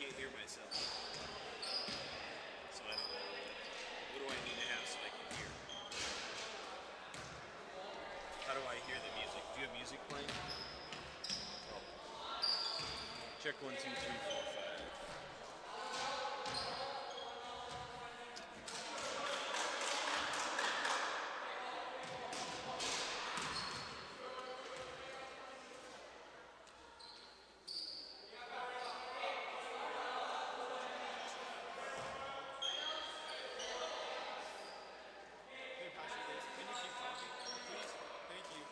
can't hear myself. So I don't know what do I need to have so I can hear. How do I hear the music? Do you have music playing? Oh. Check 1, 2, 3, 4, 5. Hey, Pastor Dave, can you keep talking, please? Thank you.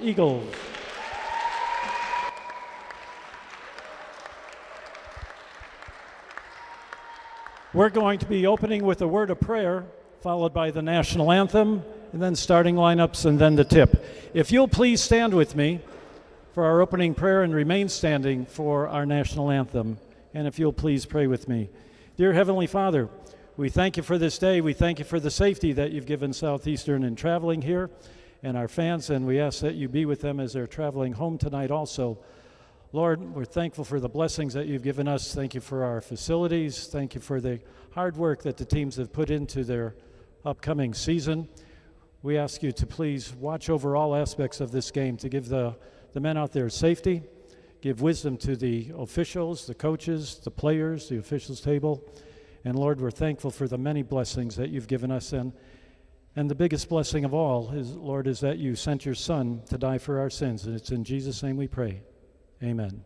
Eagles. We're going to be opening with a word of prayer, followed by the national anthem, and then starting lineups, and then the tip. If you'll please stand with me for our opening prayer and remain standing for our national anthem, and if you'll please pray with me. Dear Heavenly Father, we thank you for this day. We thank you for the safety that you've given Southeastern in traveling here and our fans, and we ask that you be with them as they're traveling home tonight also. Lord, we're thankful for the blessings that you've given us. Thank you for our facilities. Thank you for the hard work that the teams have put into their upcoming season. We ask you to please watch over all aspects of this game, to give the men out there safety, give wisdom to the officials, the coaches, the players, the officials table. And Lord, we're thankful for the many blessings that you've given us. And the biggest blessing of all is, Lord, is that you sent your Son to die for our sins. And it's in Jesus' name we pray. Amen.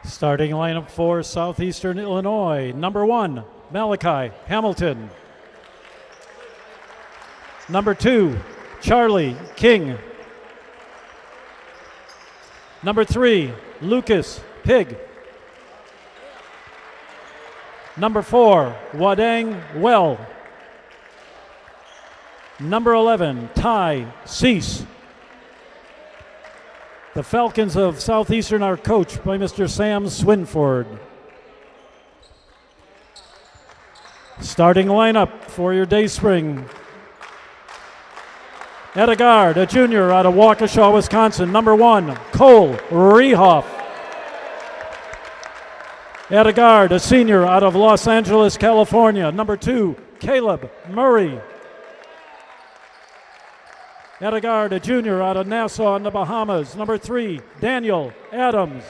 Starting lineup for Southeastern Illinois. Number 1, Malachi Hamilton. Number 2, Charlie King. Number 3, Lucas Pig. Number 4, Wadang Well. Number 11, Ty Cease. The Falcons of Southeastern are coached by Mr. Sam Swinford. Starting lineup for your Dayspring. At a guard, a junior out of Waukesha, Wisconsin, number 1, Cole Rehoff. At a guard, a senior out of Los Angeles, California, number 2, Caleb Murray. At a guard, a junior out of Nassau in the Bahamas, number 3, Daniel Adams.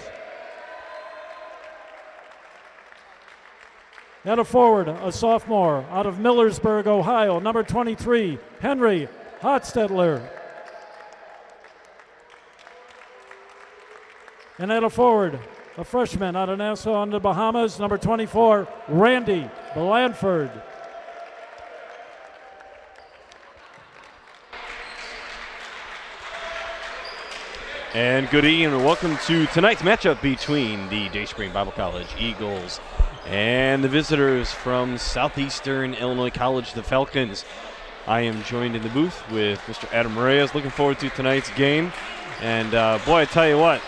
At a forward, a sophomore out of Millersburg, Ohio, number 23, Henry Hotstetler. And at a forward, a freshman out of Nassau in the Bahamas, number 24, Randy Blandford. And good evening and welcome to tonight's matchup between the Dayspring Bible College Eagles and the visitors from Southeastern Illinois College, the Falcons. I am joined in the booth with Mr. Adam Reyes. Looking forward to tonight's game. And boy, I tell you what,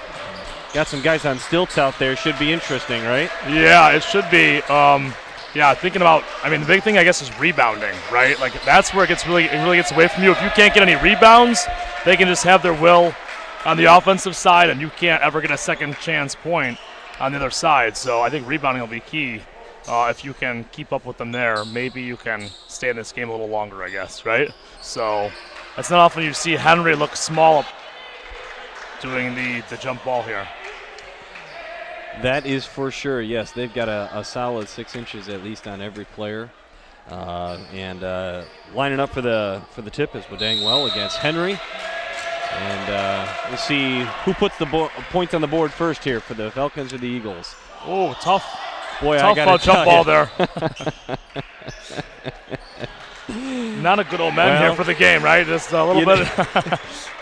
got some guys on stilts out there. Should be interesting, right? Yeah, it should be. Thinking about, the big thing I guess is rebounding, right? Like that's where it really gets away from you. If you can't get any rebounds, they can just have their will on the offensive side, and you can't ever get a second chance point on the other side. So I think rebounding will be key. If you can keep up with them there, maybe you can stay in this game a little longer, I guess, right? So it's not often you see Henry look small doing the jump ball here. That is for sure, yes. They've got a solid 6 inches at least on every player. And lining up for the tip is Wadang Well against Henry. And we'll see who puts the points on the board first here for the Falcons or the Eagles. Oh, tough. Boy, tough I got to jump ball there. not a good omen here for the game, right? Just a little bit.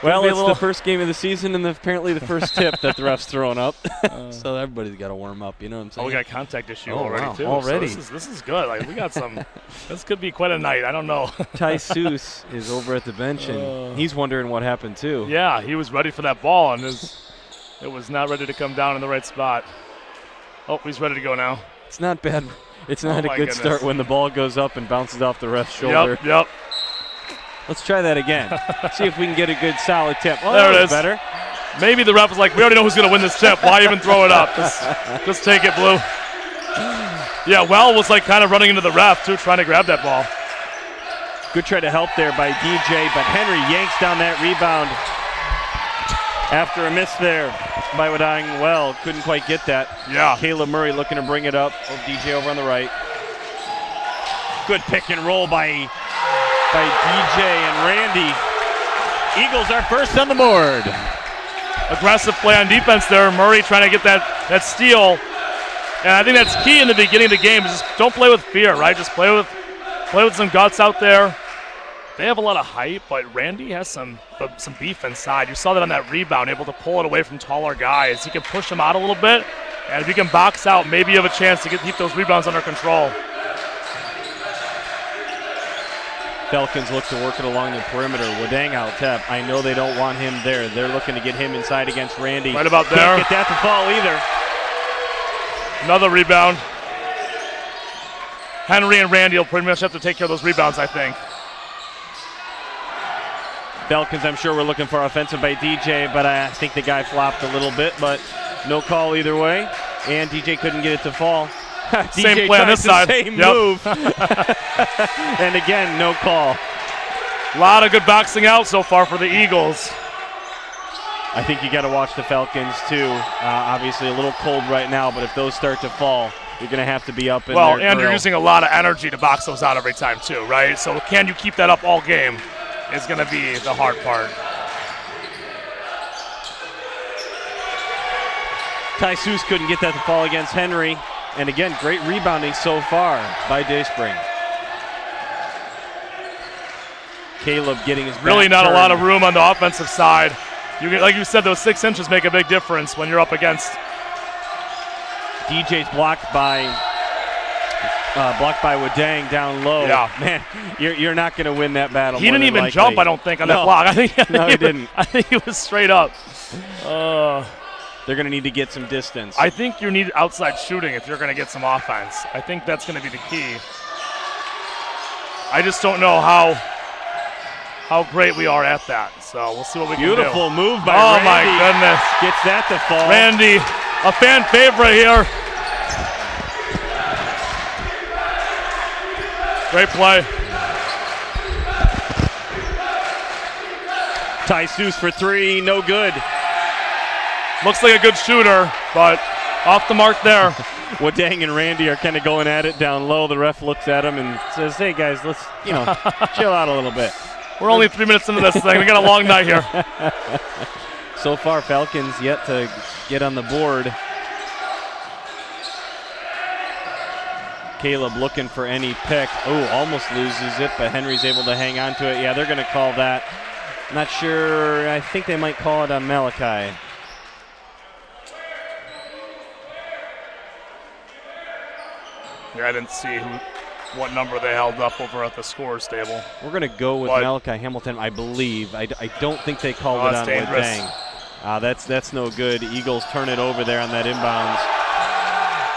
Well, it's the first game of the season and apparently the first tip that the ref's throwing up. So everybody's got to warm up, you know what I'm saying? Oh, we got a contact issue Oh, already, wow. too. Already. So this is good. Like, we got some – this could be quite a night. I don't know. Ty Seuss is over at the bench, and he's wondering what happened, too. Yeah, he was ready for that ball, and it was not ready to come down in the right spot. Oh, he's ready to go now. It's not bad. It's not a good goodness. start when the ball goes up and bounces off the ref's shoulder. Yep. Let's try that again. See if we can get a good solid tip. Well, There that it was is. better. Maybe the ref was like, we already know who's going to win this tip. Why even throw it up? Just take it, Blue. Yeah, Well was like kind of running into the ref, too, trying to grab that ball. Good try to help there by DJ, but Henry yanks down that rebound after a miss there by Wadang. Well, couldn't quite get that. Yeah. Caleb Murray looking to bring it up. Oh, DJ over on the right. Good pick and roll by DJ and Randy. Eagles are first on the board. Aggressive play on defense there. Murray trying to get that steal. And I think that's key in the beginning of the game. Is just don't play with fear, right? Just play with some guts out there. They have a lot of height, but Randy has some beef inside. You saw that on that rebound, able to pull it away from taller guys. He can push them out a little bit, and if you can box out, maybe you have a chance to keep those rebounds under control. Falcons look to work it along the perimeter. Wadang out tap. I know they don't want him there. They're looking to get him inside against Randy. Right about there. Can't get that to fall either. Another rebound. Henry and Randy will pretty much have to take care of those rebounds, I think. Falcons, I'm sure, we're looking for offensive by DJ, but I think the guy flopped a little bit, but no call either way. And DJ couldn't get it to fall. Same DJ play on tries this the side. Same Yep. move. And again, no call. A lot of good boxing out so far for the Eagles. I think you got to watch the Falcons too. Obviously, a little cold right now, but if those start to fall, you're going to have to be up in Well, their and grill. you're using a lot of energy to box those out every time too, right? So can you keep that up all game is going to be the hard part. Ty Seuss couldn't get that to fall against Henry. And again, great rebounding so far by Dayspring. Caleb getting his Really back not a lot turned. of room on the offensive side. Like you said, those 6 inches make a big difference when you're up against. DJ's blocked by Wadang down low. Yeah. Man, you're not going to win that battle. He more didn't than even likely. jump, I don't think, on that No. block. I think No, he didn't. I think he was straight up. They're going to need to get some distance. I think you need outside shooting if you're going to get some offense. I think that's going to be the key. I just don't know how great we are at that. So we'll see what we can do. Beautiful move by Oh, Randy. my goodness. Gets that to fall. Randy, a fan favorite here. Great play. Ty Seuss for 3, no good. Looks like a good shooter, but off the mark there. Wadang and Randy are kind of going at it down low. The ref looks at him and says, hey, guys, let's, chill out a little bit. We're only 3 minutes into this thing. We got a long night here. So far, Falcons yet to get on the board. Caleb looking for any pick. Oh, almost loses it, but Henry's able to hang on to it. Yeah, they're going to call that. Not sure. I think they might call it on Malachi. Yeah, I didn't see what number they held up over at the scores table. We're going to go with Malachi Hamilton, I believe. I don't think they called it on dangerous. Wadang. That's no good. Eagles turn it over there on that inbounds.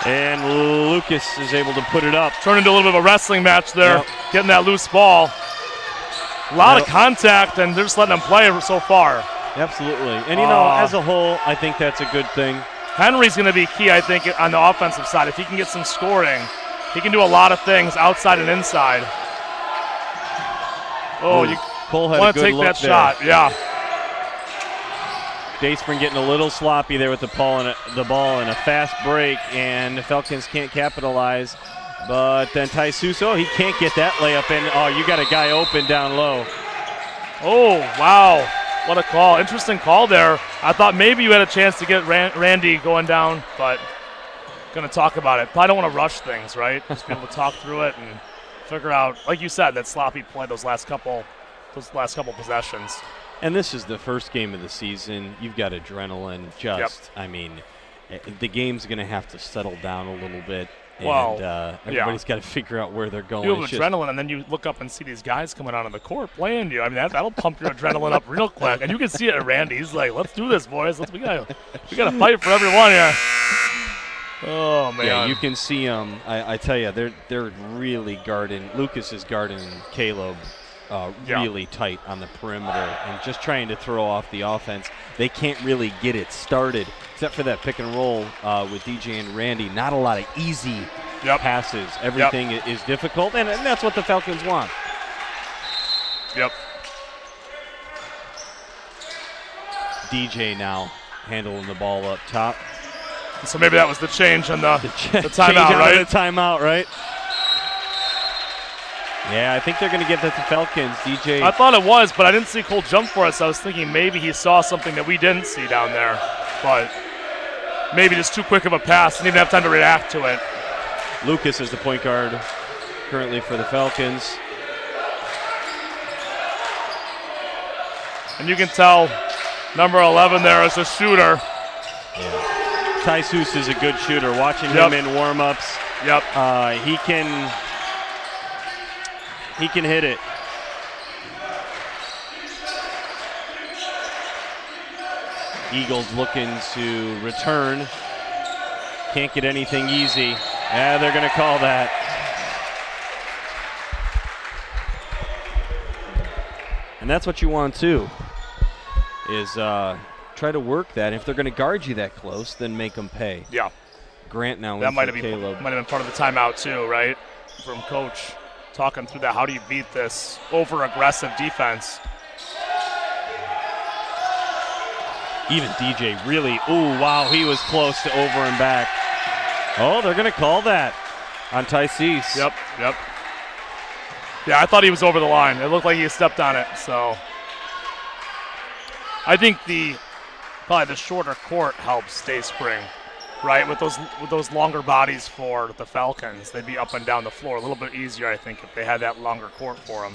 And Lucas is able to put it up. Turned into a little bit of a wrestling match there, getting that loose ball. A lot of contact, and they're just letting them play so far. Absolutely. And, as a whole, I think that's a good thing. Henry's going to be key, I think, on the offensive side. If he can get some scoring, he can do a lot of things outside and inside. Oh, you Cole had want a to good take look that there. shot. Yeah. Dayspring getting a little sloppy there with the ball and a fast break, and the Falcons can't capitalize. But then Ty Seuss, he can't get that layup in. Oh, you got a guy open down low. Oh, wow. What a call. Interesting call there. I thought maybe you had a chance to get Randy going down, but going to talk about it. Probably don't want to rush things, right? Just be able to talk through it and figure out, like you said, that sloppy play those last couple possessions. And this is the first game of the season. You've got adrenaline. I mean, the game's going to have to settle down a little bit. Well, and everybody's got to figure out where they're going. You have adrenaline, and then you look up and see these guys coming out on the court playing you. I mean, that'll pump your adrenaline up real quick. And you can see it at Randy. He's like, "Let's do this, boys. We got to fight for everyone here." Oh man! Yeah, you can see them. I tell you, they're really guarding. Lucas is guarding Caleb really tight on the perimeter and just trying to throw off the offense. They can't really get it started except for that pick and roll with DJ and Randy. Not a lot of easy passes. Everything is difficult, and that's what the Falcons want. Yep. DJ now handling the ball up top. So maybe that was the change on the timeout, right? The timeout, right? Yeah, I think they're going to give that to Falcons. DJ. I thought it was, but I didn't see Cole jump for us. I was thinking maybe he saw something that we didn't see down there, but maybe just too quick of a pass. Didn't even have time to react to it. Lucas is the point guard currently for the Falcons. And you can tell number 11 there is a shooter. Yeah. Ty Seuss is a good shooter. Watching him in warm-ups, he can hit it. Eagles looking to return. Can't get anything easy. Yeah, they're going to call that. And that's what you want too, is try to work that. If they're going to guard you that close, then make them pay. Yeah. Grant now that might have Caleb. been part of the timeout too, right? From Coach talking through that. How do you beat this over-aggressive defense? Even DJ really, wow, he was close to over and back. Oh, they're going to call that on Ty Seuss. Yep. Yeah, I thought he was over the line. It looked like he stepped on it, so. I think probably the shorter court helps Dayspring, right? With those longer bodies for the Falcons, they'd be up and down the floor a little bit easier, I think, if they had that longer court for them.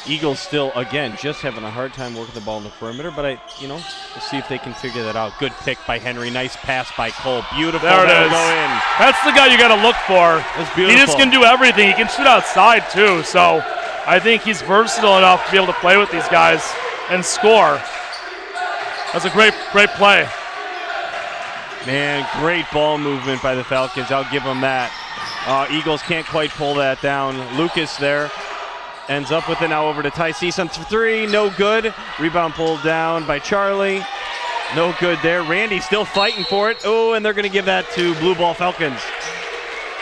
Eagles still, again, just having a hard time working the ball in the perimeter, but we'll see if they can figure that out. Good pick by Henry. Nice pass by Cole. Beautiful. There it is. Go in. That's the guy you got to look for. That's beautiful. He just can do everything. He can shoot outside, too. So I think he's versatile enough to be able to play with these guys and score. That's a great play. Man, great ball movement by the Falcons. I'll give them that. Eagles can't quite pull that down. Lucas there. Ends up with it now over to Ty Seuss on three. No good. Rebound pulled down by Charlie. No good there. Randy still fighting for it. Oh, and they're going to give that to Blue Ball Falcons.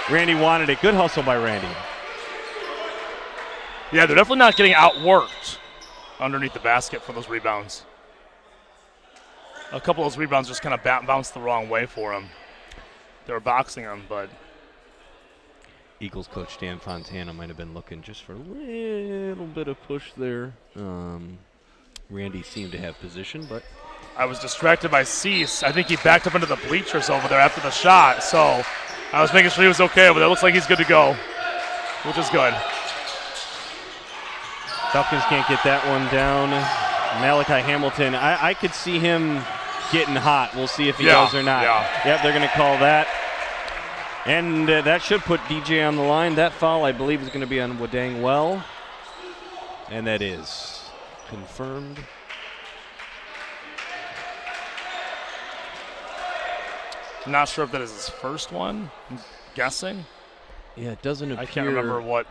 Randy wanted it. Good hustle by Randy. Yeah, they're definitely not getting outworked underneath the basket for those rebounds. A couple of those rebounds just kind of bounced the wrong way for them. They were boxing them, but Eagles coach Dan Fontana might have been looking just for a little bit of push there. Randy seemed to have position, but I was distracted by Cease. I think he backed up into the bleachers over there after the shot, so I was making sure he was okay, but it looks like he's good to go, which is good. Falcons can't get that one down. Malachi Hamilton, I could see him getting hot. We'll see if he does or not. Yep, they're going to call that. And that should put DJ on the line. That foul, I believe, is going to be on Wadang Well. And that is confirmed. Not sure if that is his first one. I'm guessing. Yeah, it doesn't appear. I can't remember what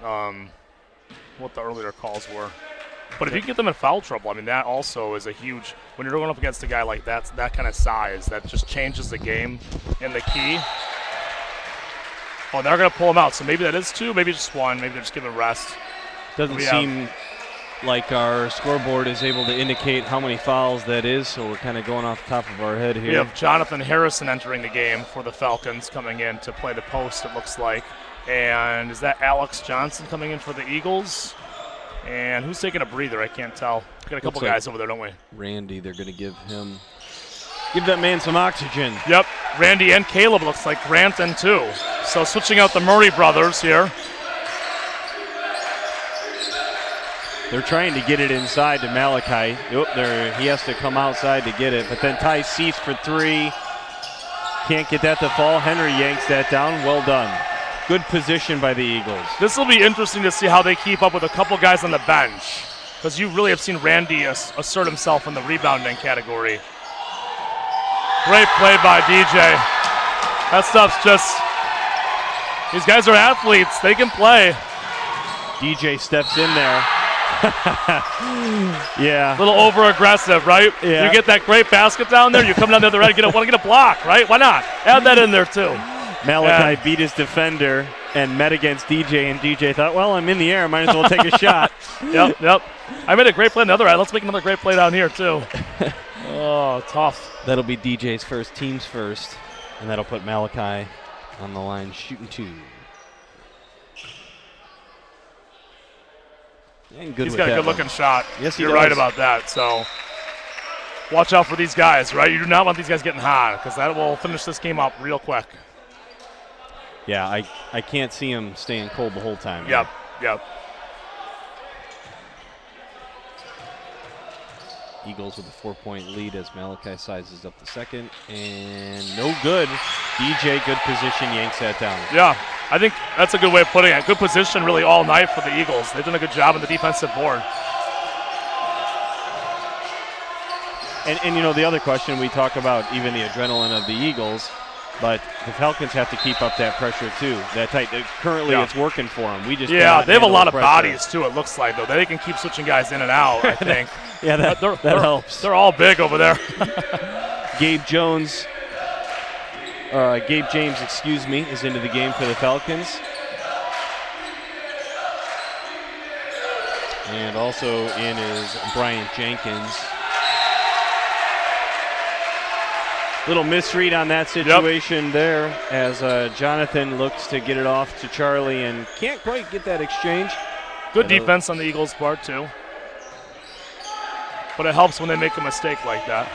the earlier calls were. But if you can get them in foul trouble, I mean, that also is a huge – when you're going up against a guy like that kind of size, that just changes the game in the key. Oh, they're going to pull him out. So maybe that is two, maybe just one. Maybe they're just giving rest. Doesn't seem like our scoreboard is able to indicate how many fouls that is, so we're kind of going off the top of our head here. We have Jonathan Harrison entering the game for the Falcons, coming in to play the post, it looks like. And is that Alex Johnson coming in for the Eagles? And who's taking a breather? I can't tell. Got a couple guys over there, don't we? Randy, they're going to give that man some oxygen. Yep, Randy and Caleb looks like Granton too. So switching out the Murray brothers here. They're trying to get it inside to Malachi. He has to come outside to get it. But then Ty Seats for three. Can't get that to fall. Henry yanks that down. Well done. Good position by the Eagles. This will be interesting to see how they keep up with a couple guys on the bench, because you really have seen Randy assert himself in the rebounding category. Great play by DJ. That stuff's just, these guys are athletes. They can play. DJ steps in there. Yeah. A little over-aggressive, right? Yeah. You get that great basket down there, you come down the other end, want to get a block, right? Why not? Add that in there, too. Malachi beat his defender and met against DJ, and DJ thought, well, I'm in the air. Might as well take a shot. Yep. I made a great play on the other end. Let's make another great play down here, too. Oh, tough. That'll be DJ's first, team's first, and that'll put Malachi on the line shooting two. And good. He's got a good-looking shot. Yes, You're right about that. So watch out for these guys, right? You do not want these guys getting hot, because that will finish this game up real quick. Yeah, I can't see him staying cold the whole time. Yep. Eagles with a 4-point lead as Malachi sizes up the second. And no good. DJ, good position, yanks that down. Yeah, I think that's a good way of putting it. Good position really all night for the Eagles. They've done a good job on the defensive board. And you know, the other question, we talk about even the adrenaline of the Eagles, but the Falcons have to keep up that pressure too. That tight. Currently, it's working for them. We just they have a lot of bodies too. It looks like though they can keep switching guys in and out. I think. Yeah, that helps. They're all big over there. Gabe James, is into the game for the Falcons. And also in is Bryant Jenkins. Little misread on that situation there as Jonathan looks to get it off to Charlie and can't quite get that exchange. Good defense on the Eagles' part too. But it helps when they make a mistake like that.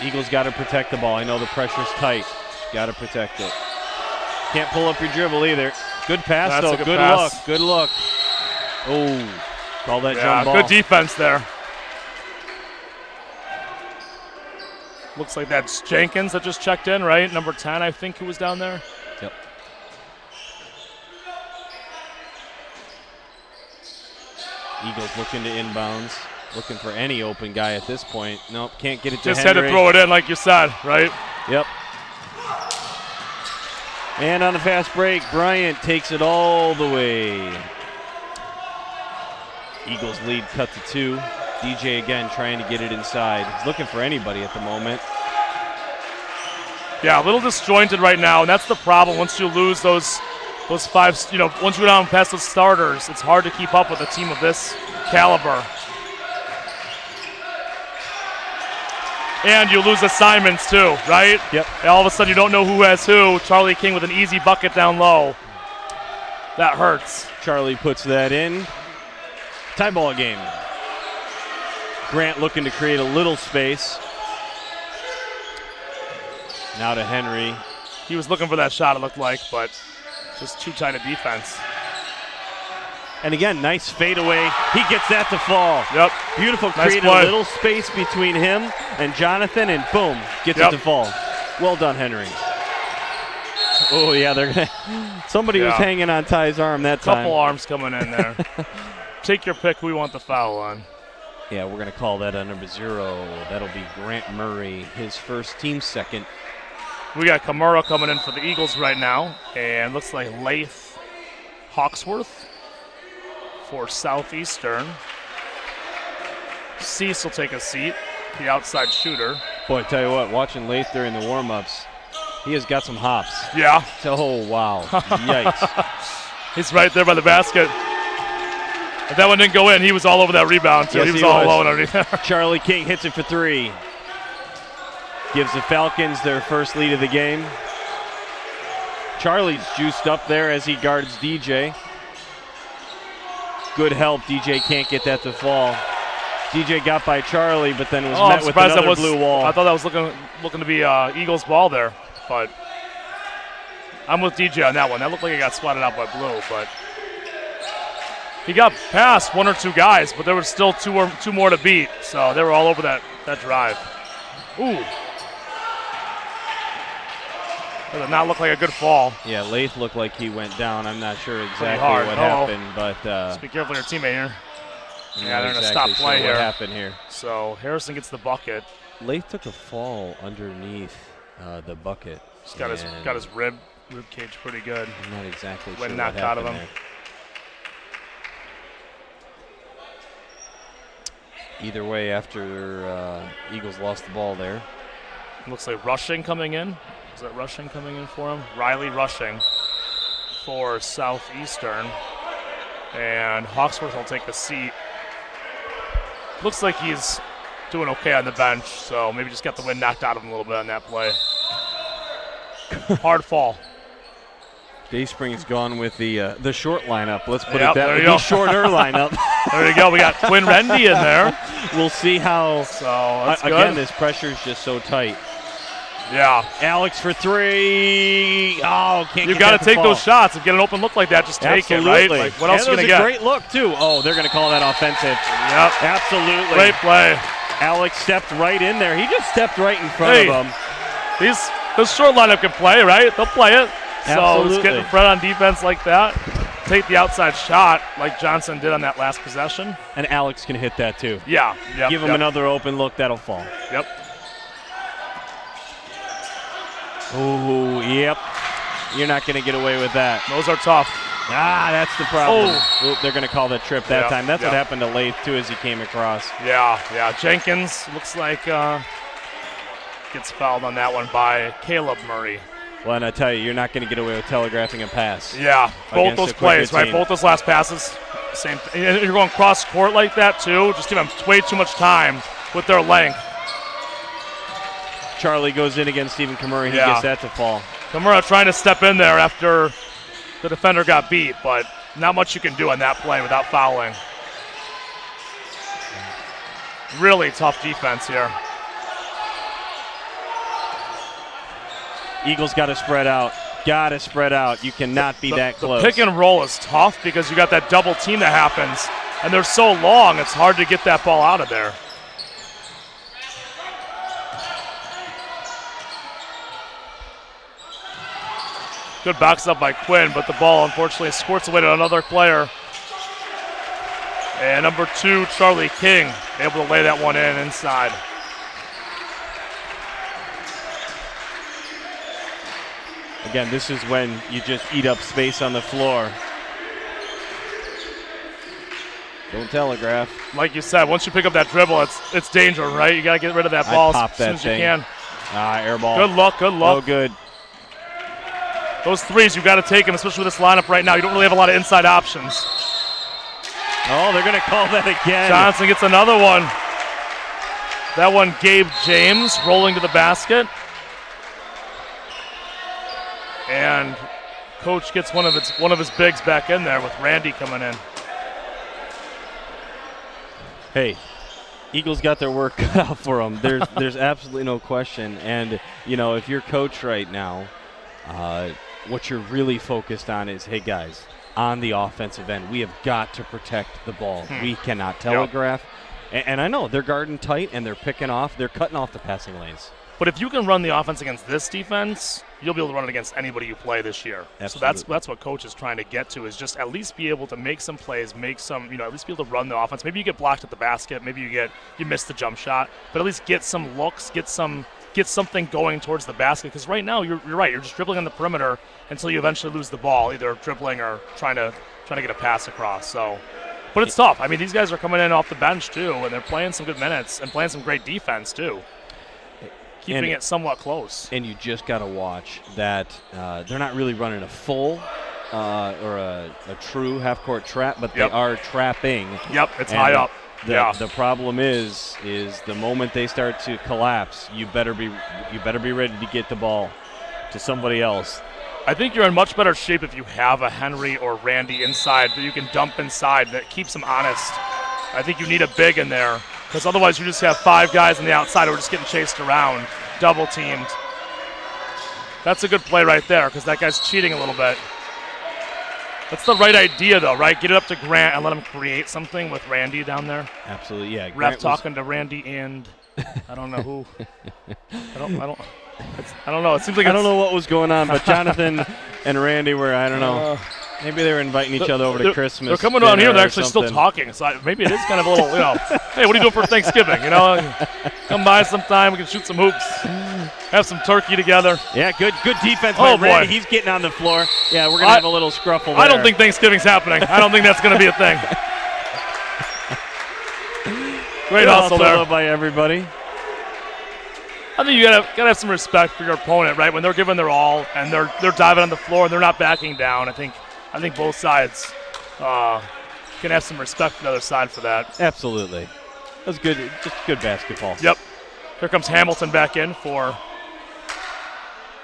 Eagles got to protect the ball. I know the pressure's tight. Got to protect it. Can't pull up your dribble either. Good pass, though. Good look. Good look. Oh, call that jump ball. Good defense there. Looks like that's Jenkins that just checked in, right? Number 10, I think, who was down there. Yep. Eagles looking to inbounds, looking for any open guy at this point. Nope, can't get it to Just Henry. had to throw it in like you said, right? Yep. And on the fast break, Bryant takes it all the way. Eagles lead cut to 2. DJ again trying to get it inside. He's looking for anybody at the moment. Yeah, a little disjointed right now, and that's the problem. Once you lose those five, once you go down past those starters, it's hard to keep up with a team of this caliber. And you lose assignments too, right? Yep. And all of a sudden you don't know who has who. Charlie King with an easy bucket down low. That hurts. Charlie puts that in. Tie ball game. Grant looking to create a little space. Now to Henry. He was looking for that shot, it looked like, but just too tight a defense. And again, nice fadeaway. He gets that to fall. Yep. Beautiful. Nice Created play. a little space between him and Jonathan, and boom, gets it to fall. Well done, Henry. Oh, yeah, they're gonna. Somebody was hanging on Ty's arm that time. Couple arms coming in there. Take your pick. We want the foul on. Yeah, we're going to call that on number 0. That'll be Grant Murray, his first, team second. We got Kamara coming in for the Eagles right now, and looks like Lath Hawksworth for Southeastern. Cease will take a seat, the outside shooter. Boy, I tell you what, watching Lath during the warm-ups, he has got some hops. Yeah. Oh, wow. Yikes. He's right there by the basket. If that one didn't go in, he was all over that rebound, too. Yes, he was all alone underneath there. Charlie King hits it for 3. Gives the Falcons their first lead of the game. Charlie's juiced up there as he guards DJ. Good help. DJ can't get that to fall. DJ got by Charlie, but then was met with another blue wall. I thought that was looking to be Eagles' ball there, but I'm with DJ on that one. That looked like it got swatted out by blue, but he got past one or two guys, but there was still two more to beat, so they were all over that drive. Ooh. That did not look like a good fall. Yeah, Lath looked like he went down. I'm not sure exactly what happened, but just be careful of your teammate here. Yeah, they're going to exactly stop play here. What happened here? So Harrison gets the bucket. Lath took a fall underneath the bucket. He's got his rib cage pretty good. I'm not exactly sure when what knocked out of him. There. Either way, after Eagles lost the ball there. Looks like Rushing coming in. Is that Rushing coming in for him? Riley Rushing for Southeastern. And Hawksworth will take a seat. Looks like he's doing okay on the bench, so maybe just got the wind knocked out of him a little bit on that play. Hard fall. Dayspring's gone with the short lineup. Let's put Yep, it that way. there you go. The shorter lineup. There you go. We got Quinn Rendy in there. We'll see how. So that's again, good. this pressure is just so tight. Yeah. Alex for three. Oh, can't You've get got that to take fall. those shots. If you get an open look like that, just take Absolutely. it, right? Like, what else are you going to get? That was a great look, too. Oh, they're going to call that offensive. Yep. Absolutely. Great play. Alex stepped right in there. He just stepped right in front of him. This short lineup can play, right? They'll play it. So Absolutely. let's get in front on defense like that. Take the outside shot like Johnson did on that last possession. And Alex can hit that, too. Yeah. Yep, Give him another open look. That'll fall. Yep. Oh, yep. You're not going to get away with that. Those are tough. Ah, that's the problem. Oh. Oop, they're going to call that trip that Yep, time. That's yep. what happened to Lath, too, as he came across. Yeah. Jenkins looks like gets fouled on that one by Caleb Murray. Well, and I tell you, you're not going to get away with telegraphing a pass. Yeah, both Against those a quicker plays, right? team. Both those last passes, same thing. And you're going cross court like that too. Just give them way too much time with their length. Charlie goes in against Stephen Kamura. He Yeah. gets that to fall. Kamura trying to step in there after the defender got beat, but not much you can do on that play without fouling. Really tough defense here. Eagles got to spread out. Got to spread out. You cannot be that close. The pick and roll is tough because you got that double team that happens, and they're so long, it's hard to get that ball out of there. Good box up by Quinn, but the ball unfortunately squirts away to another player. And number 2, Charlie King, able to lay that one in inside. Again, this is when you just eat up space on the floor. Don't telegraph. Like you said, once you pick up that dribble, it's danger, right? You got to get rid of that ball pop as that soon as thing. you can. Air ball. Good luck. Oh, good. Those threes, you've got to take them, especially with this lineup right now. You don't really have a lot of inside options. Oh, they're going to call that again. Johnson gets another one. That one, Gabe James rolling to the basket. And coach gets one of his bigs back in there with Randy coming in. Hey, Eagles got their work cut out for them. There's absolutely no question. And, you know, if you're coach right now, what you're really focused on is, hey, guys, on the offensive end, we have got to protect the ball. We cannot telegraph. Yep. And I know they're guarding tight and they're picking off. They're cutting off the passing lanes. But if you can run the offense against this defense, you'll be able to run it against anybody you play this year. Absolutely. So that's what coach is trying to get to, is just at least be able to make some plays, at least be able to run the offense. Maybe you get blocked at the basket, maybe you miss the jump shot, but at least get some looks, get something going towards the basket. Because right now you're right, you're just dribbling on the perimeter until you eventually lose the ball, either dribbling or trying to get a pass across. So, but it's tough. I mean, these guys are coming in off the bench too, and they're playing some good minutes and playing some great defense too. Keeping it somewhat close. And you just got to watch that they're not really running a full or a true half-court trap, but they are trapping. Yep, it's and high up. The problem is the moment they start to collapse, you better be ready to get the ball to somebody else. I think you're in much better shape if you have a Henry or Randy inside that you can dump inside that keeps them honest. I think you need a big in there because otherwise you just have 5 guys on the outside who are just getting chased around, double teamed. That's a good play right there because that guy's cheating a little bit. That's the right idea though, right? Get it up to Grant and let him create something with Randy down there. Absolutely, yeah. Ref talking to Randy and I don't know who. I don't know. It seems like I don't know what was going on, but Jonathan and Randy were, I don't know. Maybe they were inviting each other over to Christmas. They're coming down here. They're actually something. still talking. So maybe it is kind of a little, hey, what are you doing for Thanksgiving? Come by sometime. We can shoot some hoops, have some turkey together. Yeah, good defense by Randy. Boy. He's getting on the floor. Yeah, we're going to have a little scruffle there. I don't think Thanksgiving's happening. I don't think that's going to be a thing. Great hustle there by everybody. I think you gotta have some respect for your opponent, right? When they're giving their all and they're diving on the floor and they're not backing down. I think both sides can have some respect for the other side for that. Absolutely, that was good. Just good basketball. Yep. Here comes Hamilton back in for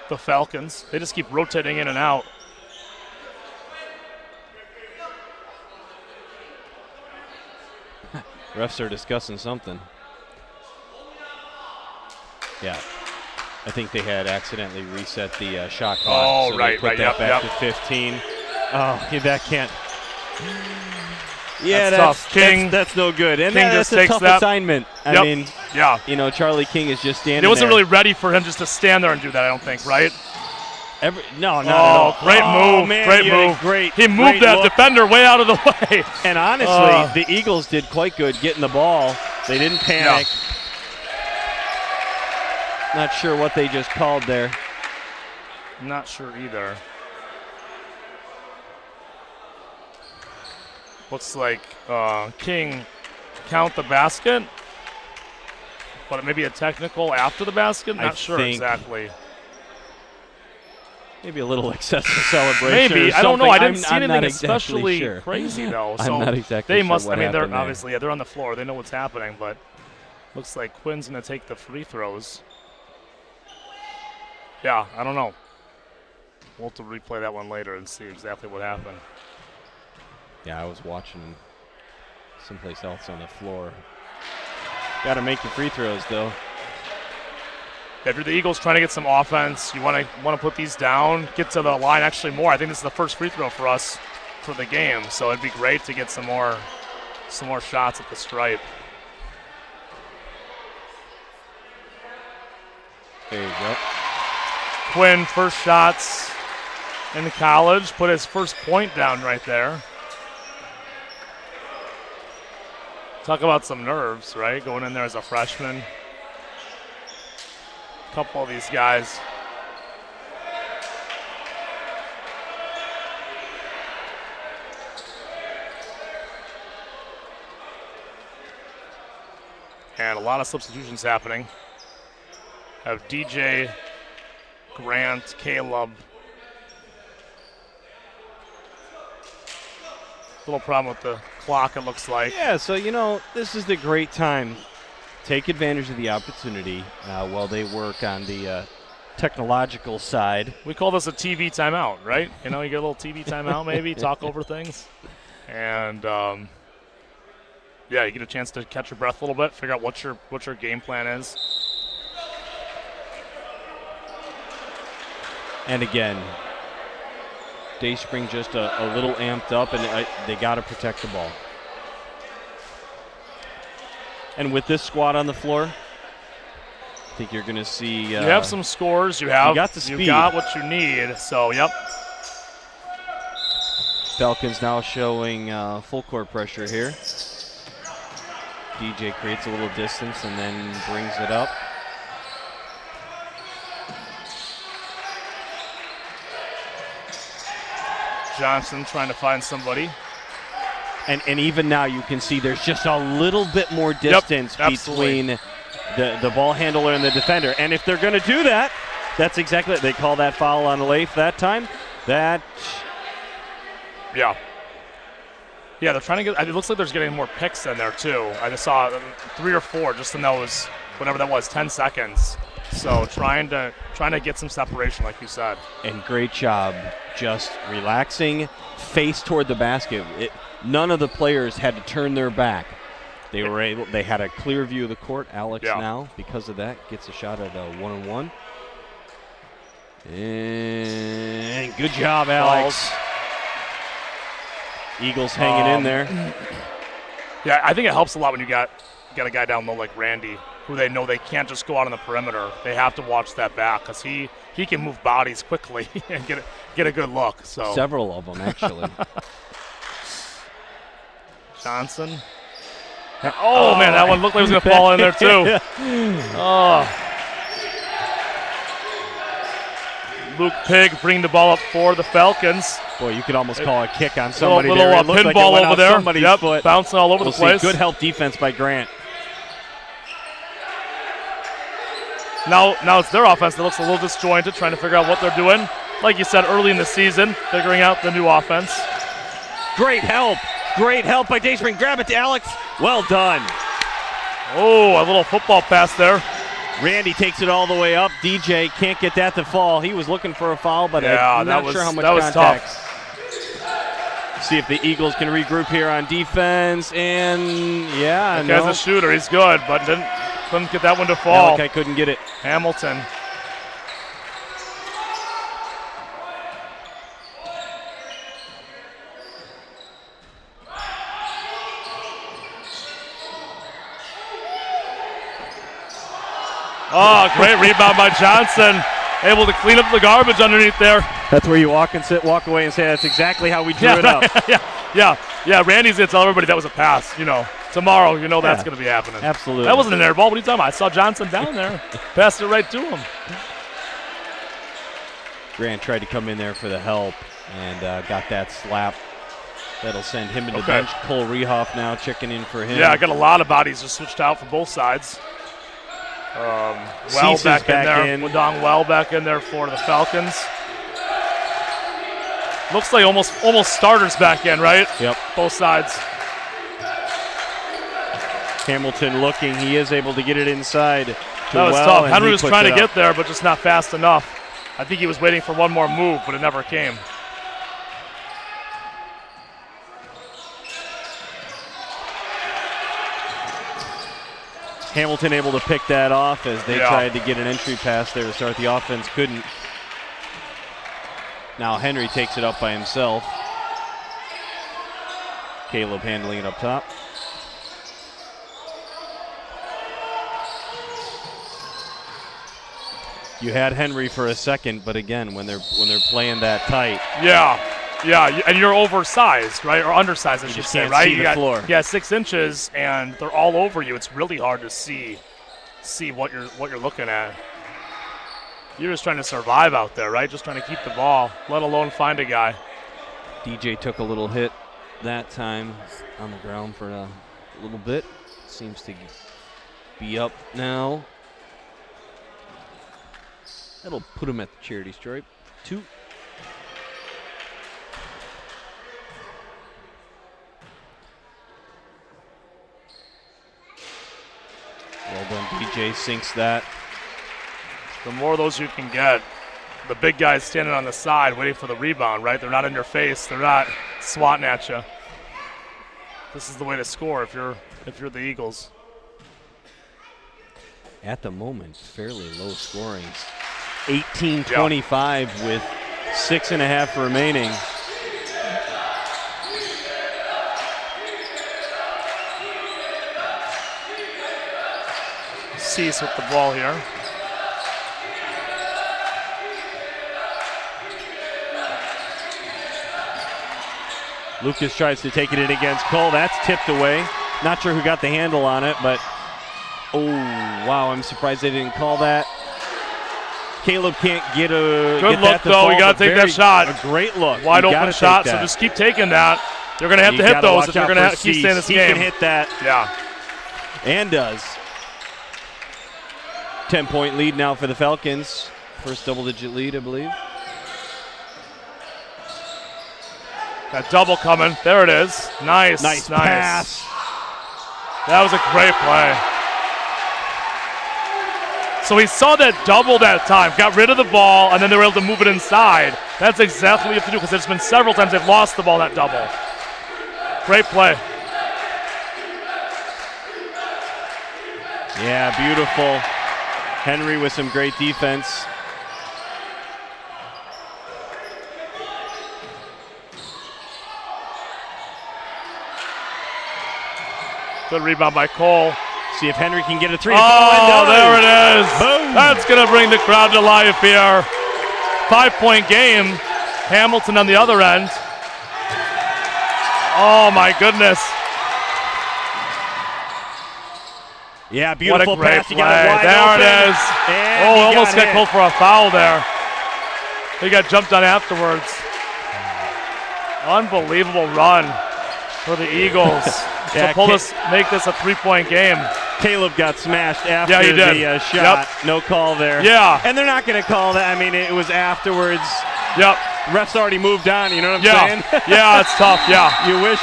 the Falcons. They just keep rotating in and out. Refs are discussing something. Yeah, I think they had accidentally reset the shot clock. Oh, so right, they put that back to 15. Oh, yeah, that can't. Yeah, that's tough. King, that's no good. And King that's just a takes tough that. assignment. I mean, Charlie King is just standing there. It wasn't really ready for him just to stand there and do that, I don't think, right? No, not at all. Great move. Man, great move. He moved great that look. defender way out of the way. And honestly, the Eagles did quite good getting the ball. They didn't panic. Yeah. Not sure what they just called there. Not sure either. Looks like King count the basket, but maybe a technical after the basket. Not sure exactly. Maybe a little excessive celebration. Maybe, I don't know. I didn't see anything especially especially crazy though. So I'm not exactly they sure must. what I mean, they're happened there. obviously they're on the floor. They know what's happening, but looks like Quinn's gonna take the free throws. Yeah, I don't know. We'll have to replay that one later and see exactly what happened. Yeah, I was watching someplace else on the floor. Got to make the free throws, though. If you're the Eagles trying to get some offense, you want to put these down, get to the line actually more. I think this is the first free throw for us for the game, so it'd be great to get some more shots at the stripe. There you go. Quinn, first shots in the college, put his first point down right there. Talk about some nerves, right? Going in there as a freshman. A couple of these guys. And a lot of substitutions happening. Have DJ, Grant, Caleb. Little problem with the clock, it looks like. Yeah, so, this is the great time. Take advantage of the opportunity while they work on the technological side. We call this a TV timeout, right? You get a little TV timeout maybe, talk over things. And, you get a chance to catch your breath a little bit, figure out what your game plan is. And again, Dayspring just a little amped up, and they got to protect the ball. And with this squad on the floor, I think you're going to see. You have some scores. You got the speed. You got what you need. So, yep. Falcons now showing full court pressure here. DJ creates a little distance and then brings it up. Johnson trying to find somebody. And even now you can see there's just a little bit more distance between the ball handler and the defender. And if they're going to do that, that's exactly it. They call that foul on Leif that time. Yeah, they're trying to get – it looks like there's getting more picks in there too. I just saw 3 or 4 just in those, whatever that was, 10 seconds. So trying to get some separation, like you said. And great job just relaxing, face toward the basket. None of the players had to turn their back. They had a clear view of the court. Alex now, because of that, gets a shot at a one-on-one. And good job, Alex. Eagles hanging in there. Yeah, I think it helps a lot when you got a guy down low like Randy, who they know they can't just go out on the perimeter. They have to watch that back because he can move bodies quickly and get a good look. So several of them actually. Johnson. Oh man, that one looked like it was gonna fall in there too. Oh. Luke Pigg bringing the ball up for the Falcons. Boy, you could almost call a kick on somebody little there. It looked pinball like it went over out there. Somebody's foot. Bouncing all over the place. Good help defense by Grant. Now it's their offense that looks a little disjointed, trying to figure out what they're doing. Like you said, early in the season, figuring out the new offense. Great help. Great help by Dayspring. Grab it to Alex. Well done. Oh, a little football pass there. Randy takes it all the way up. DJ can't get that to fall. He was looking for a foul, but I'm not sure how much contact. Tough. See if the Eagles can regroup here on defense. And as a shooter, he's good, but couldn't get that one to fall. Malachi couldn't get it. Hamilton. Oh, great rebound by Johnson. Able to clean up the garbage underneath there. That's where you walk away and say that's exactly how we drew it up. Yeah. Randy's going to tell everybody that was a pass. Tomorrow, that's going to be happening. Absolutely. That wasn't an air ball. What are you talking about? I saw Johnson down there. Passed it right to him. Grant tried to come in there for the help and got that slap. That'll send him into the bench. Cole Rehoff now checking in for him. Yeah, I got a lot of bodies just switched out for both sides. Well back in there. Wadong Well back in there for the Falcons. Looks like almost starters back in, right? Yep. Both sides. Hamilton looking. He is able to get it inside. That was tough. Henry was trying to get there, but just not fast enough. I think he was waiting for one more move, but it never came. Hamilton able to pick that off as they tried to get an entry pass there to start the offense. Couldn't. Now Henry takes it up by himself. Caleb handling it up top. You had Henry for a second, but again, when they're playing that tight. Yeah, and you're oversized, right? Or undersized, I should say, right? You got floor. 6 inches, and they're all over you. It's really hard to see what you're looking at. You're just trying to survive out there, right? Just trying to keep the ball, let alone find a guy. DJ took a little hit that time on the ground for a little bit. Seems to be up now. That'll put him at the charity stripe. 2. Well done, DJ sinks that. The more of those you can get, the big guys standing on the side waiting for the rebound, right? They're not in your face. They're not swatting at you. This is the way to score if you're the Eagles. At the moment, fairly low scoring. 18-25 with 6.5 remaining. Cease with the ball here. Lucas tries to take it in against Cole. That's tipped away. Not sure who got the handle on it, but oh, wow, I'm surprised they didn't call that. Caleb can't get a good look, though. You got to take that shot. A great look. Wide open shot, so just keep taking that. You're going to have to hit those if you're going to keep staying in this game. He can hit that. Yeah. And does. 10-point lead now for the Falcons. First double-digit lead, I believe. That double coming. There it is. Nice pass. That was a great play. So he saw that double that time, got rid of the ball, and then they were able to move it inside. That's exactly what you have to do because there's been several times they've lost the ball in that double. Great play. Yeah, beautiful. Henry with some great defense. Good rebound by Cole. See if Henry can get a three. Oh, there it is. Boom. That's going to bring the crowd to life here. 5-point game. Hamilton on the other end. Oh, my goodness. Yeah, beautiful what a great pass. play. You got it wide there open. it is. And oh, he almost got hit. called for a foul there. He got jumped on afterwards. Unbelievable run for the Eagles Yeah, to make this a 3-point game. Caleb got smashed after Yeah, he did. the shot. Yep. No call there. Yeah. And they're not going to call that. I mean, it was afterwards. Yep. Refs already moved on. You know what I'm Yeah. saying? Yeah, it's tough. Yeah. You wish.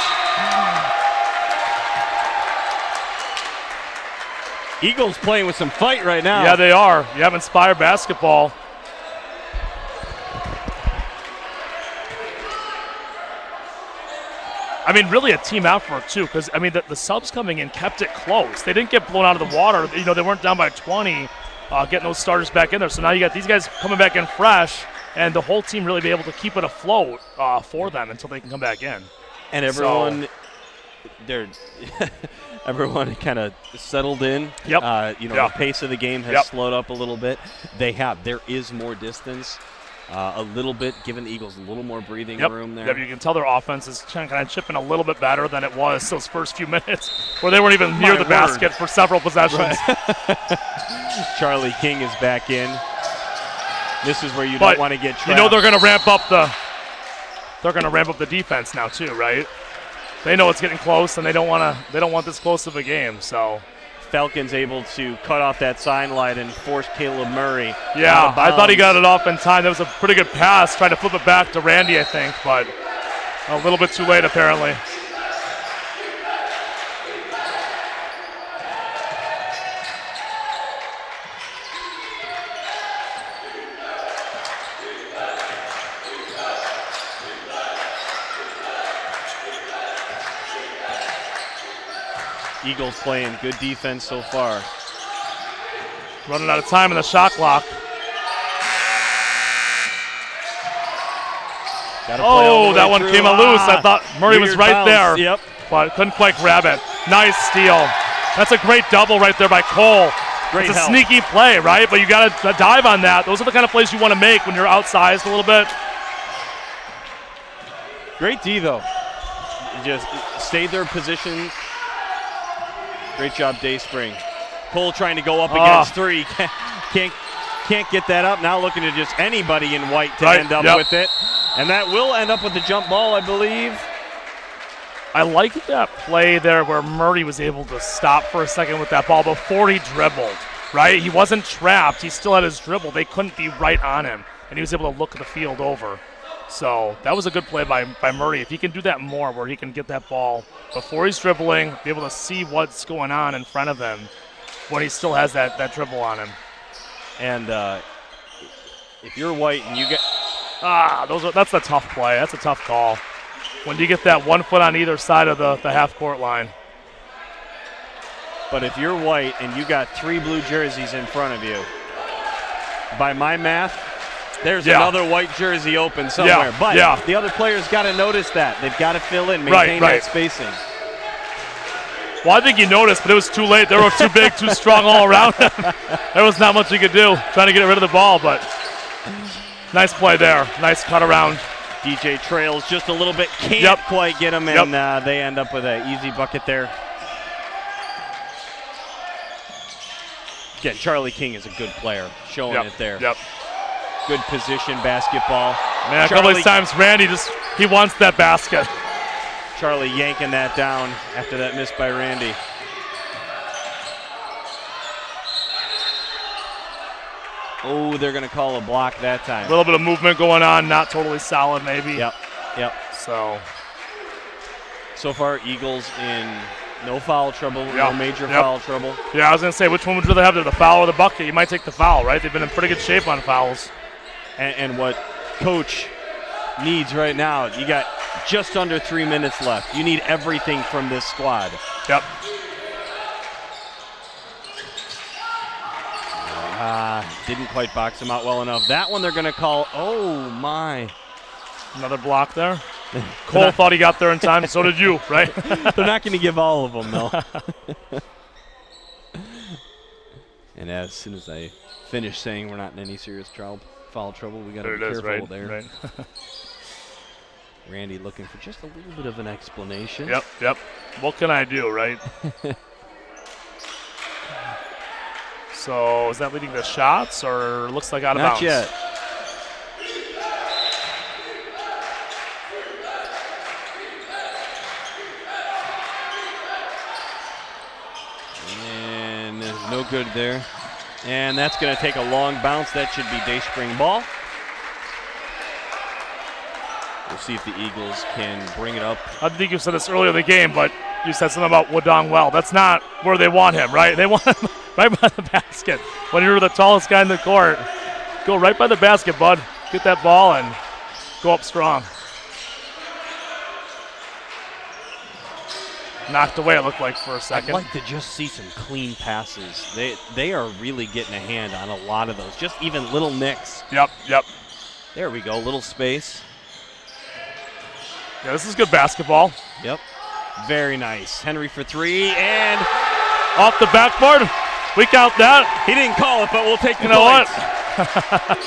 Eagles playing with some fight right now. Yeah, they are. You have inspired basketball. I mean, really a team effort, too, because, I mean, the subs coming in kept it close. They didn't get blown out of the water. You know, they weren't down by 20, getting those starters back in there. So now you got these guys coming back in fresh, and the whole team really be able to keep it afloat for them until they can come back in. And everyone, everyone kind of settled in. Yep. The pace of the game has slowed up a little bit. There is more distance. A little bit, giving the Eagles a little more breathing room there. Yep, you can tell their offense is kind of chipping a little bit better than it was those first few minutes where they weren't even near the basket for several possessions. Right. Charlie King is back in. This is where you don't want to get trapped. You know they're going to ramp up the defense now too, right? They know it's getting close and they don't want this close of a game, so Falcons able to cut off that sideline and force Caleb Murray. Yeah, I thought he got it off in time. That was a pretty good pass, trying to flip it back to Randy, I think, but a little bit too late apparently. Eagles playing good defense so far. Running out of time in the shot clock. Oh, that one came loose. I thought Murray was right there, but couldn't quite grab it. Nice steal. That's a great double right there by Cole. It's a sneaky play, right? But you got to dive on that. Those are the kind of plays you want to make when you're outsized a little bit. Great D, though. Just stayed their position. Great job, Dayspring. Cole trying to go up against three. Can't get that up. Now looking to just anybody in white to end up with it. And that will end up with the jump ball, I believe. I like that play there where Murray was able to stop for a second with that ball before he dribbled, right? He wasn't trapped. He still had his dribble. They couldn't be right on him, and he was able to look the field over. So that was a good play by Murray. If he can do that more where he can get that ball before he's dribbling, be able to see what's going on in front of him when he still has that dribble on him. And if you're white and you get... that's a tough play. That's a tough call. When you get that 1 foot on either side of the half-court line. But if you're white and you got 3 blue jerseys in front of you, by my math, there's another white jersey open somewhere. But the other players got to notice that. They've got to fill in, maintain that spacing. Well, I think you noticed, but it was too late. They were too big, too strong all around him. There was not much you could do trying to get rid of the ball, but nice play there. Nice cut around. DJ trails just a little bit, can't quite get him, and they end up with an easy bucket there. Again, Charlie King is a good player, showing it there. Good position basketball. Man, a couple of times Randy he wants that basket. Charlie yanking that down after that miss by Randy. Oh, they're going to call a block that time. A little bit of movement going on, not totally solid maybe. Yep. So far, Eagles in No foul trouble, Yeah. no major Yep. foul trouble. Yeah, I was going to say, which one would you rather have there, the foul or the bucket? You might take the foul, right? They've been in pretty good shape on fouls. And what Coach needs right now, you got just under 3 minutes left. You need everything from this squad. Yep. Didn't quite box him out well enough. That one they're going to call, oh my. Another block there. Cole thought he got there in time. So did you, right? They're not going to give all of them, though. And as soon as I finish saying we're not in any serious foul trouble, we got to be There it is, careful right? there. Right. Randy looking for just a little bit of an explanation. Yep. What can I do, right? So is that leading to shots or looks like out of bounds? Not yet. And no good there. And that's going to take a long bounce. That should be Dayspring ball. We'll see if the Eagles can bring it up. I think you said this earlier in the game, but you said something about Wadong Well. That's not where they want him, right? They want him right by the basket. When you're the tallest guy in the court, go right by the basket, bud. Get that ball and go up strong. Knocked away, it looked like, for a second. I'd like to just see some clean passes. They are really getting a hand on a lot of those. Just even little nicks. Yep. There we go, little space. Yeah, this is good basketball. Yep. Very nice. Henry for three, and Off the backboard. We count that. he didn't call it, but we'll take the You know what? points.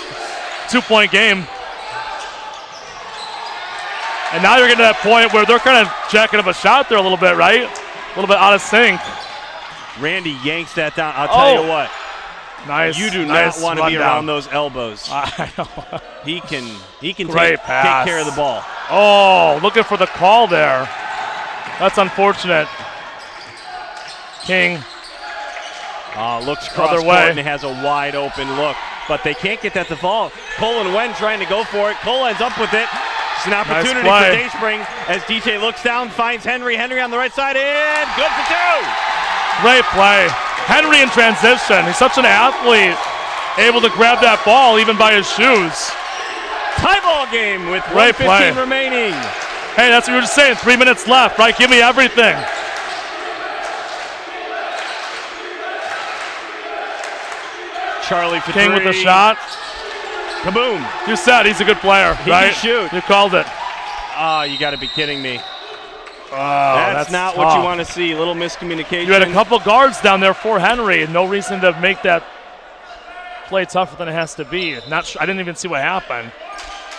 2-point game. And now you're getting to that point where they're kind of jacking up a shot there a little bit, right? A little bit out of sync. Randy yanks that down. I'll tell you what. Nice. You do nice not want to be rundown. around those elbows. I know. He can Great take pass. care of the ball. Oh, looking for the call there. That's unfortunate. King. Looks cross Other court way. and has a wide open look. But they can't get that to fall. Cole and Wen trying to go for it. Cole ends up with it. It's an opportunity for play. Dayspring as DJ looks down, finds Henry. Henry on the right side, and good for two. Great play. Henry in transition. He's such an athlete. Able to grab that ball even by his shoes. Tie ball game with Great 1:15 play. remaining. Hey, that's what you were just saying. 3 minutes left, right? Give me everything. Charlie for King three. with the shot. Kaboom. You said he's a good player, He right? can shoot. You called it. Oh, you got to be kidding me. Oh, That's not what tough. you want to see. A little miscommunication. You had a couple guards down there for Henry. No reason to make that play tougher than it has to be. I didn't even see what happened.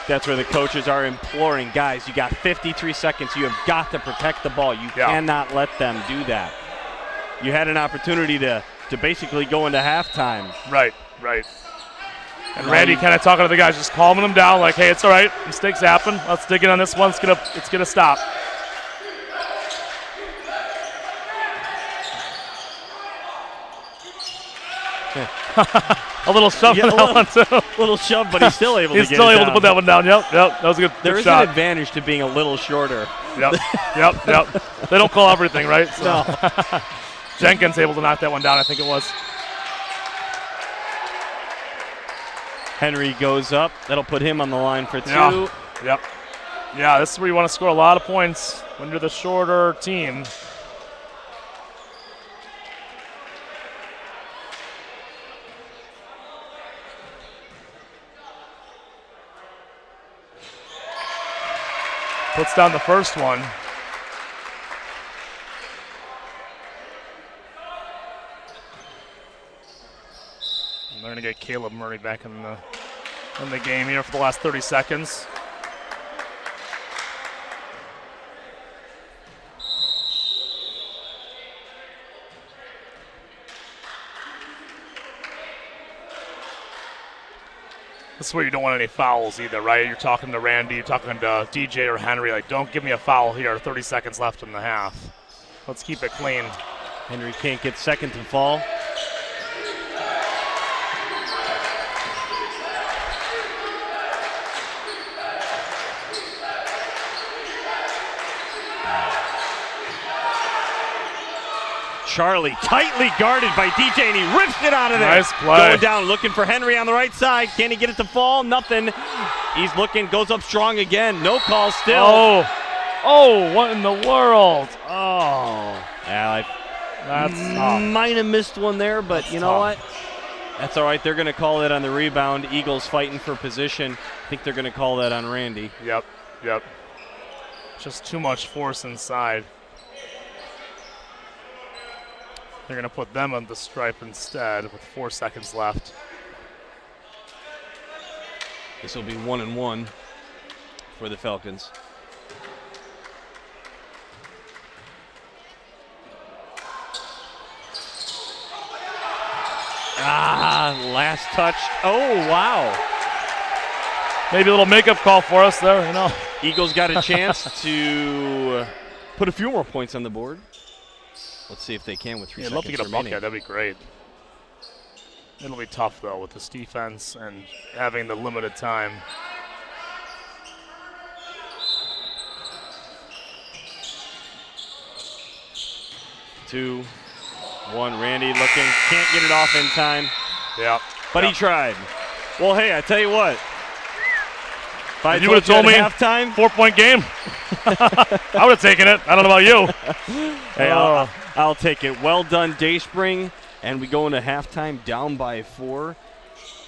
That's where the coaches are imploring, guys, you got 53 seconds. You have got to protect the ball. You cannot let them do that. You had an opportunity to basically go into halftime. Right. And Randy kind of talking to the guys, just calming them down, like, hey, it's all right. Mistakes happen. Let's dig in on this one. It's gonna stop. A little shove on that one, too. Little shove, but he's still able to He's get still it able down. to put that one down. Yep. That was a good, There good is shot. an advantage to being a little shorter. Yep. They don't call everything, right? So. No. Jenkins able to knock that one down, I think it was. Henry goes up. That'll put him on the line for two. Yep. Yeah, this is where you want to score a lot of points when you're the shorter team. Puts down the first one. And they're going to get Caleb Murray back in the game here for the last 30 seconds. This is where you don't want any fouls either, right? You're talking to Randy, you're talking to DJ or Henry, like, don't give me a foul here, 30 seconds left in the half. Let's keep it clean. Henry can't get second to fall. Charlie, tightly guarded by DJ, and he rips it out of there. Nice play. Going down, looking for Henry on the right side. Can he get it to fall? Nothing. He's looking, goes up strong again. No call still. Oh, what in the world? Oh. Yeah, That's tough. might have missed one there, but That's you know tough. what? That's all right. They're going to call it on the rebound. Eagles fighting for position. I think they're going to call that on Randy. Yep. Just too much force inside. They're going to put them on the stripe instead with 4 seconds left. This will be 1-1 for the Falcons. Last touch. Oh, wow. Maybe a little makeup call for us there, you know. Eagles got a chance to put a few more points on the board. Let's see if they can with 3 I'd seconds love to get a remaining. bucket. That'd be great. It'll be tough, though, with this defense and having the limited time. Two, one. Randy looking. Can't get it off in time. Yeah. But he tried. Well, hey, I tell you what. If I You would have told me at halftime, 4-point game. I would have taken it. I don't know about you. hey, I'll take it. Well done, Dayspring. And we go into halftime down by 4.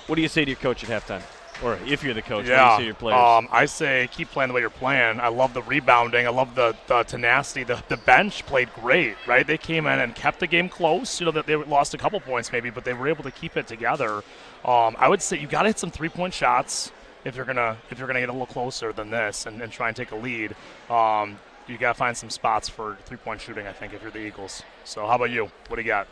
What do you say to your coach at halftime? Or if you're the coach, what do you say to your players? I say keep playing the way you're playing. I love the rebounding. I love the tenacity. The bench played great, right? They came in and kept the game close. You know, that they lost a couple points maybe, but they were able to keep it together. I would say you got to hit some 3-point shots if you're gonna get a little closer than this and try and take a lead. You got to find some spots for 3-point shooting, I think, if you're the Eagles. So how about you? What do you got?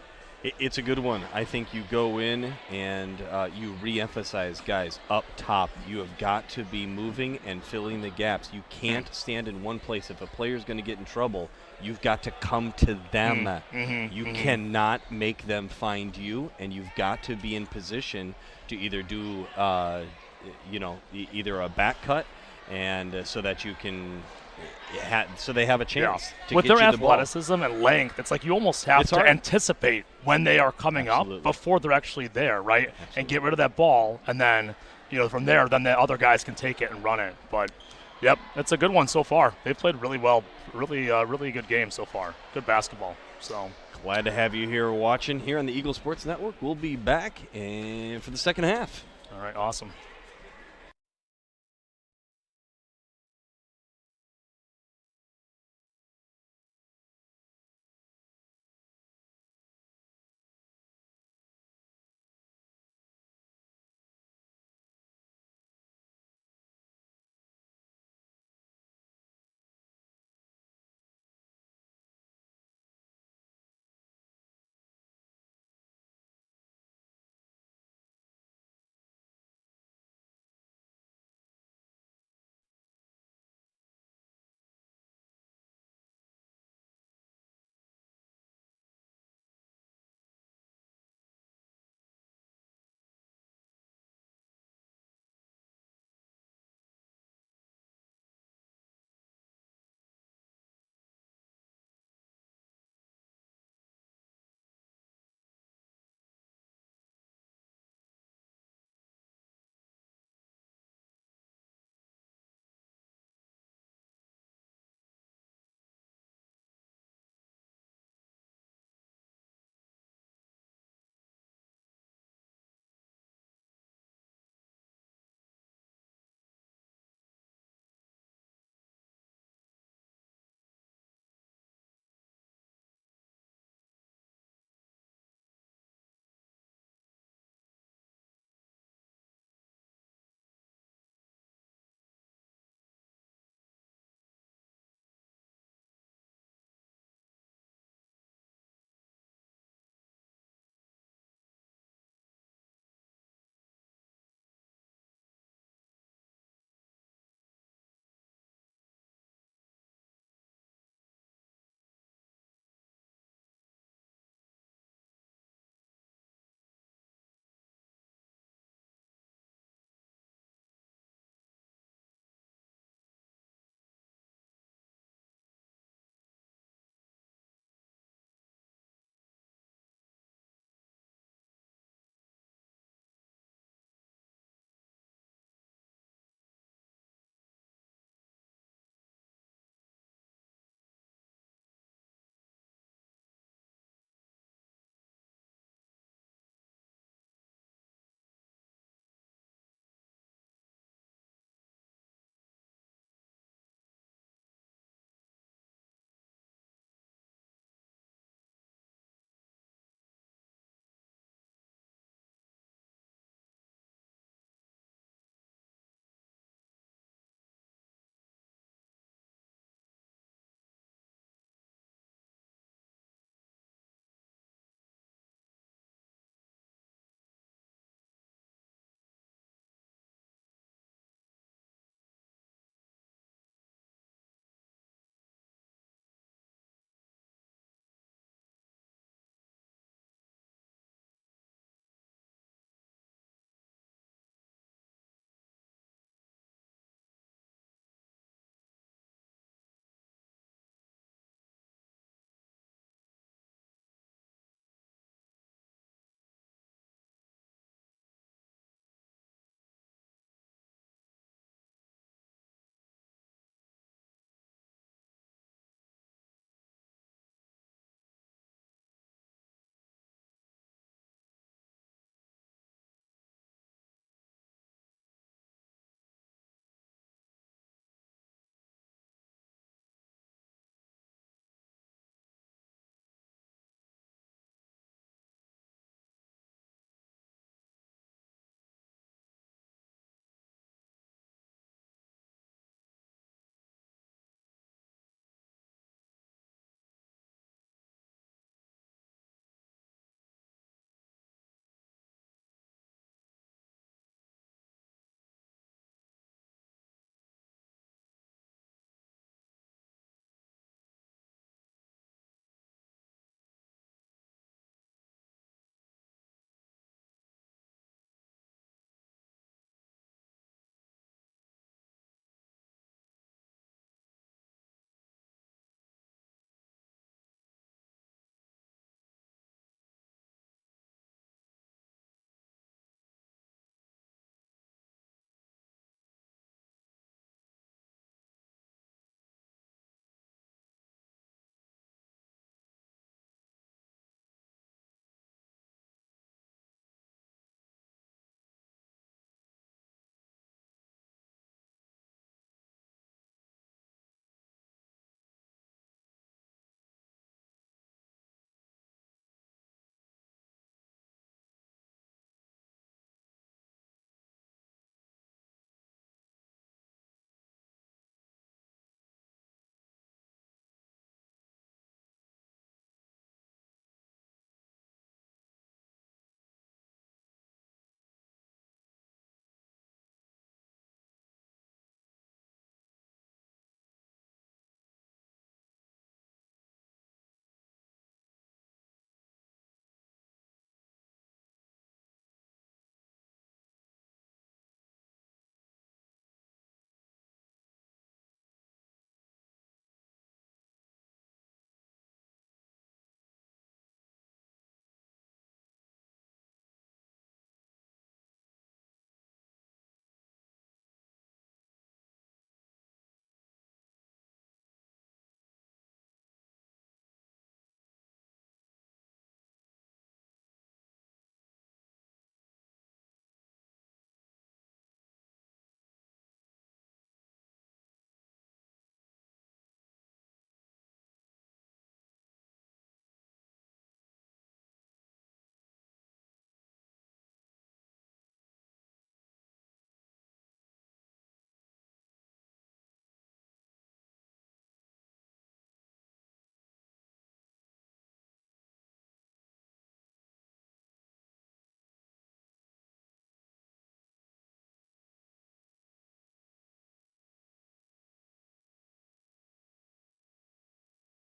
It's a good one. I think you go in and you re-emphasize, guys, up top. You have got to be moving and filling the gaps. You can't stand in one place. If a player's going to get in trouble, you've got to come to them. You cannot make them find you, and you've got to be in position to either do, either a back cut, and so that you can. So they have a chance to with get their you the ball. athleticism and length. It's like you almost have to anticipate when they are coming up before they're actually there, right? And get rid of that ball, and then from there, then the other guys can take it and run it. But yep, it's a good one so far. They've played really well, really good game so far. Good basketball. So glad to have you here watching here on the Eagle Sports Network. We'll be back for the second half. All right, awesome.